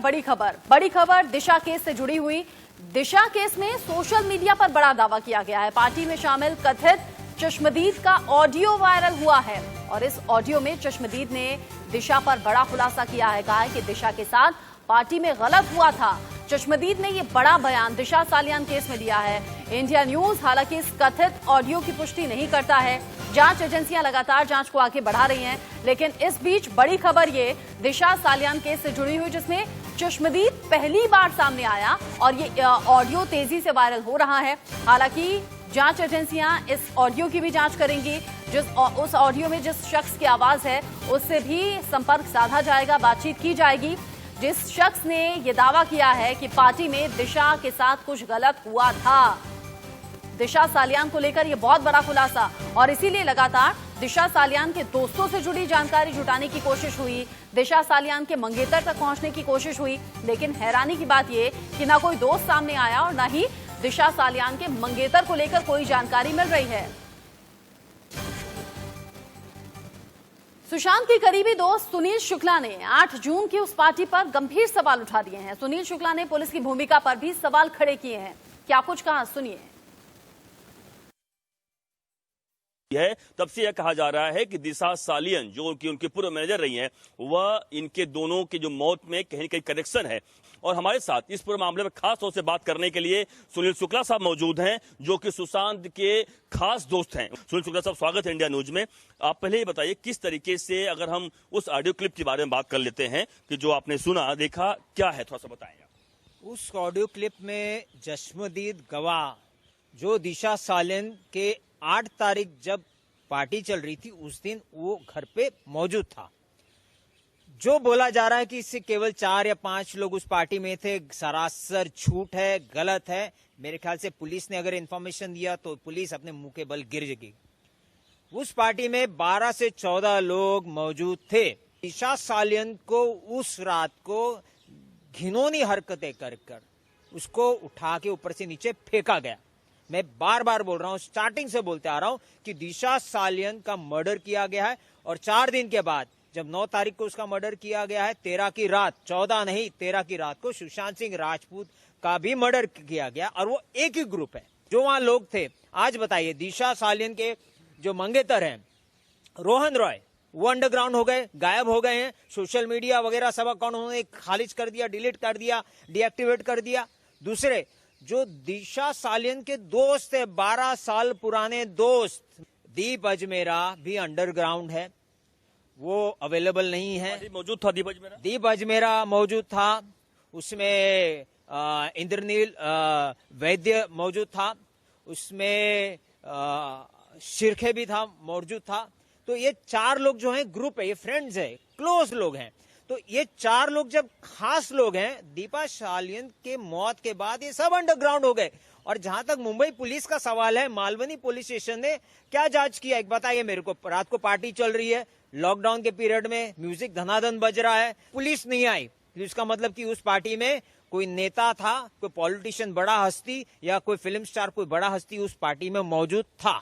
बड़ी खबर दिशा केस से जुड़ी हुई। दिशा केस में सोशल मीडिया पर बड़ा दावा किया गया है। पार्टी में शामिल कथित चश्मदीद का ऑडियो वायरल हुआ है और इस ऑडियो में चश्मदीद ने दिशा पर बड़ा खुलासा किया है। कहा है कि दिशा के साथ पार्टी में गलत हुआ था। चश्मदीद ने ये बड़ा बयान दिशा सालियान केस में दिया है। इंडिया न्यूज हालांकि इस कथित ऑडियो की पुष्टि नहीं करता है। जांच एजेंसियां लगातार जांच को आगे बढ़ा रही हैं, लेकिन इस बीच बड़ी खबर ये दिशा सालियान केस से जुड़ी हुई, जिसमें चश्मदीद पहली बार सामने आया और ये ऑडियो तेजी से वायरल हो रहा है। हालांकि जांच एजेंसियां इस ऑडियो की भी जांच करेंगी। उस ऑडियो में जिस शख्स की आवाज है उससे भी संपर्क साधा जाएगा, बातचीत की जाएगी। जिस शख्स ने यह दावा किया है कि पार्टी में दिशा के साथ कुछ गलत हुआ था। दिशा सालियान को लेकर यह बहुत बड़ा खुलासा, और इसीलिए लगातार दिशा सालियान के दोस्तों से जुड़ी जानकारी जुटाने की कोशिश हुई। दिशा सालियान के मंगेतर तक पहुंचने की कोशिश हुई, लेकिन हैरानी की बात यह कि ना कोई दोस्त सामने आया और ना ही दिशा सालियान के मंगेतर को लेकर कोई जानकारी मिल रही है। सुशांत के करीबी दोस्त सुनील शुक्ला ने 8 जून की उस पार्टी पर गंभीर सवाल उठा दिए हैं। सुनील शुक्ला ने पुलिस की भूमिका पर भी सवाल खड़े किए हैं। क्या कुछ कहा, सुनिए। है तब से यह कहा जा रहा है कि दिशा सालियन जो कि उनके पूर्व मैनेजर रही हैं, वह इनके दोनों की जो मौत में कहीं न कहीं कनेक्शन है। और हमारे साथ इस पूरे मामले में खास तौर से बात करने के लिए सुनील शुक्ला साहब मौजूद हैं, जो कि सुशांत के खास दोस्त हैं। सुनील शुक्ला साहब, स्वागत है इंडिया न्यूज में। आप पहले ये बताइए किस तरीके से, अगर हम उस ऑडियो क्लिप के बारे में बात कर लेते हैं कि जो आपने सुना देखा, क्या है, थोड़ा सा बताएं। उस ऑडियो क्लिप में चश्मदीद गवाह जो दिशा सालियन के 8 तारीख जब पार्टी चल रही थी उस दिन वो घर पे मौजूद था। जो बोला जा रहा है कि इससे केवल 4 या 5 लोग उस पार्टी में थे, सरासर झूठ है, गलत है। मेरे ख्याल से पुलिस ने अगर इंफॉर्मेशन दिया तो पुलिस अपने मुंह के बल गिर जाएगी। उस पार्टी में 12 से 14 लोग मौजूद थे। दिशा सालियन को उस रात को घिनौनी हरकतें कर उसको उठा के ऊपर से नीचे फेंका गया। मैं बार बार बोल रहा हूं, स्टार्टिंग से बोलते आ रहा हूं कि दिशा सालियन का मर्डर किया गया है और 4 दिन के बाद जब 9 तारीख को उसका मर्डर किया गया है, 13 की रात, 14 नहीं 13 की रात को सुशांत सिंह राजपूत का भी मर्डर किया गया और वो एक ही ग्रुप है जो वहां लोग थे। आज बताइए, दिशा सालियन के जो मंगेतर हैं रोहन रॉय, वो अंडरग्राउंड हो गए, गायब हो गए हैं। सोशल मीडिया वगैरह सब अकाउंट उन्होंने खारिज कर दिया, डिलीट कर दिया, डीएक्टिवेट कर दिया। दूसरे जो दिशा सालियन के दोस्त है, 12 साल पुराने दोस्त दीप अजमेरा भी अंडरग्राउंड है, वो अवेलेबल नहीं है। मौजूद था दीप अजमेरा मौजूद था, उसमें इंद्रनील वैद्य मौजूद था, उसमें शिरखे भी था, मौजूद था। तो ये 4 लोग जो हैं ग्रुप है, ये फ्रेंड्स है, क्लोज लोग हैं। तो ये 4 लोग जब खास लोग हैं, दीपा सालियन के मौत के बाद ये सब अंडरग्राउंड हो गए। और जहां तक मुंबई पुलिस का सवाल है, मालवनी पुलिस स्टेशन ने क्या जांच किया, एक बताइए मेरे को। रात को पार्टी चल रही है, लॉकडाउन के पीरियड में म्यूजिक धनाधन बज रहा है, पुलिस नहीं आई। इसका मतलब कि उस पार्टी में कोई नेता था, कोई पॉलिटिशियन, बड़ा हस्ती या कोई फिल्म स्टार, कोई बड़ा हस्ती उस पार्टी में मौजूद था।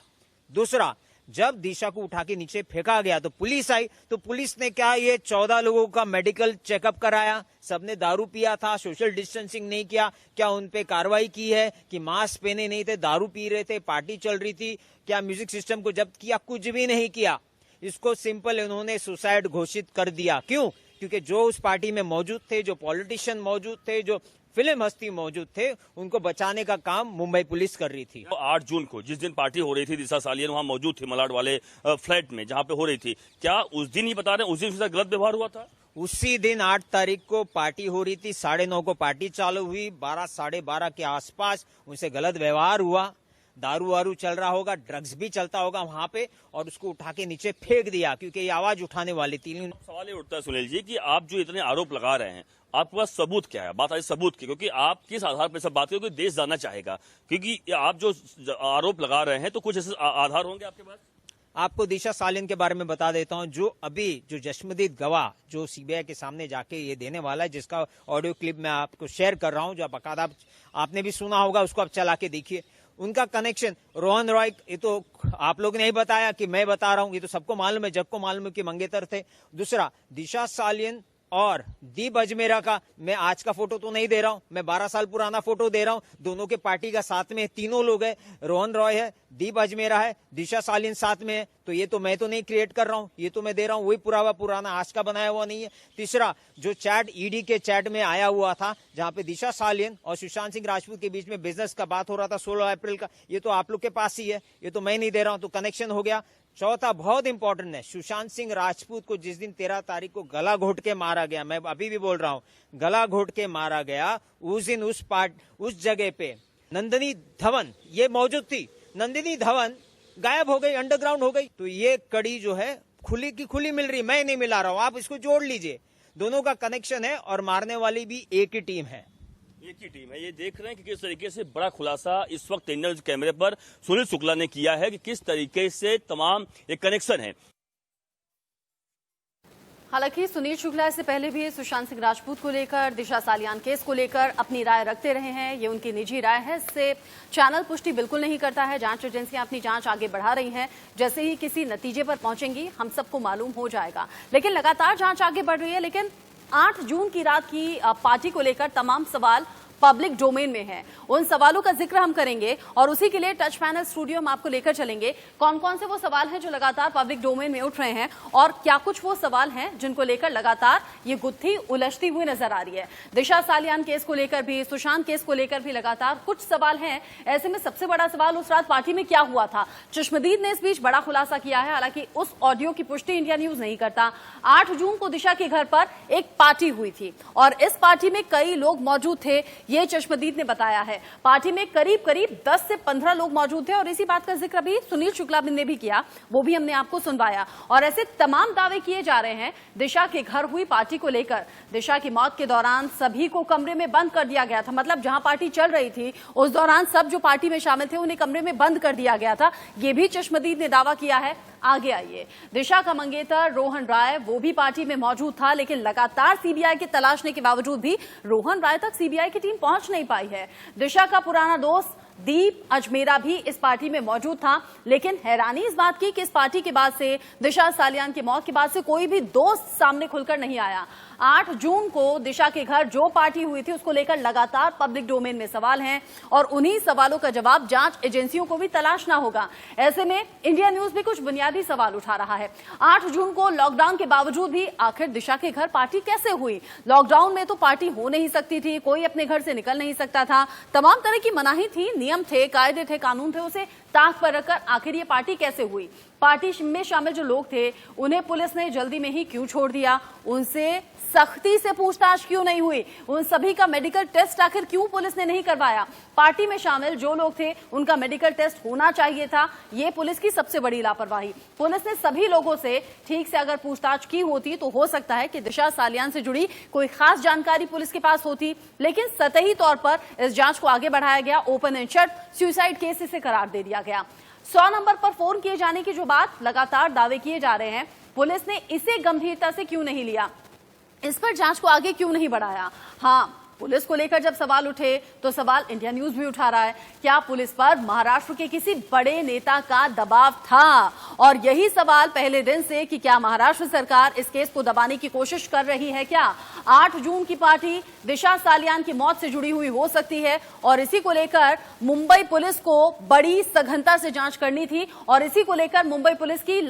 दूसरा, जब दिशा को उठा के नीचे फेंका गया तो पुलिस आई, तो पुलिस ने क्या ये 14 लोगों का मेडिकल चेकअप कराया, सबने दारू पिया था, सोशल डिस्टेंसिंग नहीं किया, क्या उन पे कार्रवाई की है कि मास्क पहने नहीं थे, दारू पी रहे थे, पार्टी चल रही थी, क्या म्यूजिक सिस्टम को जब्त किया? कुछ भी नहीं किया। इसको सिंपल उन्होंने सुसाइड घोषित कर दिया। क्यों? क्योंकि जो उस पार्टी में मौजूद थे, जो पॉलिटिशियन मौजूद थे, जो फिल्म हस्ती मौजूद थे, उनको बचाने का काम मुंबई पुलिस कर रही थी। 8 जून को जिस दिन पार्टी हो रही थी, दिशा सालियन वहां मौजूद थी मलाड वाले फ्लैट में जहां पे हो रही थी। क्या उस दिन ही बता रहे हैं उस दिन उसके साथ गलत व्यवहार हुआ था? उसी दिन 8 तारीख को पार्टी हो रही थी, 9:30 को पार्टी चालू हुई, 12 साढ़े 12 के आसपास उनसे गलत व्यवहार हुआ। दारू वारू चल रहा होगा, ड्रग्स भी चलता होगा वहां पे, और उसको उठा के नीचे फेंक दिया क्योंकि ये आवाज उठाने वाली थी। सवाल ये उठता है सुनील जी कि आप जो इतने आरोप लगा रहे हैं, आपके पास सबूत क्या है? बात आई सबूत की, क्योंकि आप किस आधार पर सब बात करें, देश जानना चाहेगा। क्योंकि आप जो आरोप लगा रहे हैं तो कुछ ऐसे आधार होंगे आपके पास। आपको दिशा सालियन के बारे में बता देता हूं। जो चश्मदीद गवाह जो सीबीआई के सामने जाके ये देने वाला है, जिसका ऑडियो क्लिप मैं आपको शेयर कर रहा हूं, जो बाकायदा आपने भी सुना होगा, उसको आप चला के देखिए। उनका कनेक्शन रोहन रॉय, ये तो आप लोग ने ही बताया कि मैं बता रहा हूं, ये तो सबको मालूम है, जग को मालूम है कि मंगेतर थे। दूसरा, दिशा सालियन और दीप अजमेरा का, मैं आज का फोटो तो नहीं दे रहा हूं, मैं 12 साल पुराना फोटो दे रहा हूं। दोनों के पार्टी का साथ में तीनों लोग है, रोहन रॉय है, दीप अजमेरा है, दिशा सालिन साथ में है। तो ये तो मैं तो नहीं क्रिएट कर रहा हूं, ये तो मैं दे रहा हूं, वही पुराना आज का बनाया हुआ नहीं है। तीसरा, जो चैट ईडी के चैट में आया हुआ था, जहां पे दिशा सालिन और सुशांत सिंह राजपूत के बीच में बिजनेस का बात हो रहा था 16 अप्रैल का, ये तो आप लोग के पास ही है, ये तो मैं नहीं दे रहा हूं, तो कनेक्शन हो गया। चौथा बहुत इंपॉर्टेंट है, सुशांत सिंह राजपूत को जिस दिन 13 तारीख को गला घोट के मारा गया, मैं अभी भी बोल रहा हूं, गला घोट के मारा गया, उस दिन उस जगह पे नंदिनी धवन ये मौजूद थी। नंदिनी धवन गायब हो गई, अंडरग्राउंड हो गई। तो ये कड़ी जो है खुली की खुली मिल रही, मैं नहीं मिला रहा हूं, आप इसको जोड़ लीजिए, दोनों का कनेक्शन है और मारने वाली भी एक ही टीम है। एक ही टीम है। ये देख रहे हैं कि किस तरीके से बड़ा खुलासा इस वक्त इंडियन कैमरे पर सुनील शुक्ला ने किया है कि किस तरीके से तमाम एक कनेक्शन है। हालांकि सुनील शुक्ला इससे पहले भी सुशांत सिंह राजपूत को लेकर, दिशा सालियान केस को लेकर अपनी राय रखते रहे हैं। ये उनकी निजी राय है, इससे चैनल पुष्टि बिल्कुल नहीं करता है। जांच एजेंसियां अपनी जांच आगे बढ़ा रही हैं, जैसे ही किसी नतीजे पर पहुंचेंगी हम सबको मालूम हो जाएगा। लेकिन लगातार जांच आगे बढ़ रही है। लेकिन 8 जून की रात की पार्टी को लेकर तमाम सवाल पब्लिक डोमेन में है, उन सवालों का जिक्र हम करेंगे और उसी के लिए टच पैनल स्टूडियो हम आपको लेकर चलेंगे। कौन कौन से वो सवाल हैं जो लगातार पब्लिक डोमेन में उठ रहे हैं और क्या कुछ वो सवाल हैं जिनको लेकर लगातार ये गुत्थी उलझती हुई नजर आ रही है। दिशा सालियान केस को लेकर भी, सुशांत केस को लेकर भी लगातार कुछ सवाल हैं। ऐसे में सबसे बड़ा सवाल उस रात पार्टी में क्या हुआ था। चश्मदीद ने इस बीच बड़ा खुलासा किया है, हालांकि उस ऑडियो की पुष्टि इंडिया न्यूज नहीं करता। 8 जून को दिशा के घर पर एक पार्टी हुई थी और इस पार्टी में कई लोग मौजूद थे, ये चश्मदीद ने बताया है। पार्टी में करीब 10 से 15 लोग मौजूद थे और इसी बात का जिक्र भी सुनील शुक्ला ने भी किया, वो भी हमने आपको सुनवाया। और ऐसे तमाम दावे किए जा रहे हैं दिशा के घर हुई पार्टी को लेकर। दिशा की मौत के दौरान सभी को कमरे में बंद कर दिया गया था, मतलब जहां पार्टी चल रही थी उस दौरान सब जो पार्टी में शामिल थे उन्हें कमरे में बंद कर दिया गया था, ये भी चश्मदीद ने दावा किया है। आगे आइए, दिशा का मंगेतर रोहन राय वो भी पार्टी में मौजूद था, लेकिन लगातार सीबीआई के तलाशने के बावजूद भी रोहन राय तक सीबीआई की टीम पहुंच नहीं पाई है। दिशा का पुराना दोस्त दीप अजमेरा भी इस पार्टी में मौजूद था, लेकिन हैरानी इस बात की कि इस पार्टी के बाद से, दिशा सालियान की मौत के बाद से कोई भी दोस्त सामने खुलकर नहीं आया। 8 जून को दिशा के घर जो पार्टी हुई थी उसको लेकर लगातार पब्लिक डोमेन में सवाल हैं और उन्हीं सवालों का जवाब जांच एजेंसियों को भी तलाशना होगा। ऐसे में इंडिया न्यूज भी कुछ बुनियादी सवाल उठा रहा है। 8 जून को लॉकडाउन के बावजूद भी आखिर दिशा के घर पार्टी कैसे हुई? लॉकडाउन में तो पार्टी हो नहीं सकती थी, कोई अपने घर से निकल नहीं सकता था, तमाम तरह की मनाही थी, नियम थे, कायदे थे, कानून थे, उसे ताक पर रखकर आखिर ये पार्टी कैसे हुई? पार्टी में शामिल जो लोग थे उन्हें पुलिस ने जल्दी में ही क्यों छोड़ दिया? उनसे सख्ती से पूछताछ क्यों नहीं हुई? उन सभी का मेडिकल टेस्ट आखिर क्यों पुलिस ने नहीं करवाया? पार्टी में शामिल जो लोग थे उनका मेडिकल टेस्ट होना चाहिए था, ये पुलिस की सबसे बड़ी लापरवाही। पुलिस ने सभी लोगों से ठीक से अगर पूछताछ की होती तो हो सकता है कि दिशा सालियान से जुड़ी कोई खास जानकारी पुलिस के पास होती, लेकिन सतही तौर पर इस जांच को आगे बढ़ाया गया, open and shut suicide case इसे करार दे दिया गया। 100 नंबर पर फोन किए जाने की जो बात लगातार दावे किए जा रहे हैं, पुलिस ने इसे गंभीरता से क्यों नहीं लिया? इस पर जांच को आगे क्यों नहीं बढ़ाया? हाँ, पुलिस को लेकर जब सवाल उठे तो सवाल इंडिया न्यूज भी उठा रहा है, क्या पुलिस पर महाराष्ट्र के किसी बड़े नेता का दबाव था? और यही सवाल पहले दिन से कि क्या महाराष्ट्र सरकार इस केस को दबाने की कोशिश कर रही है क्या? 8 जून की पार्टी दिशा सालियान की मौत से जुड़ी हुई हो सकती है और इसी को लेकर मुंबई पुलिस को बड़ी सघनता से जांच करनी थी और इसी को लेकर मुंबई पुलिस की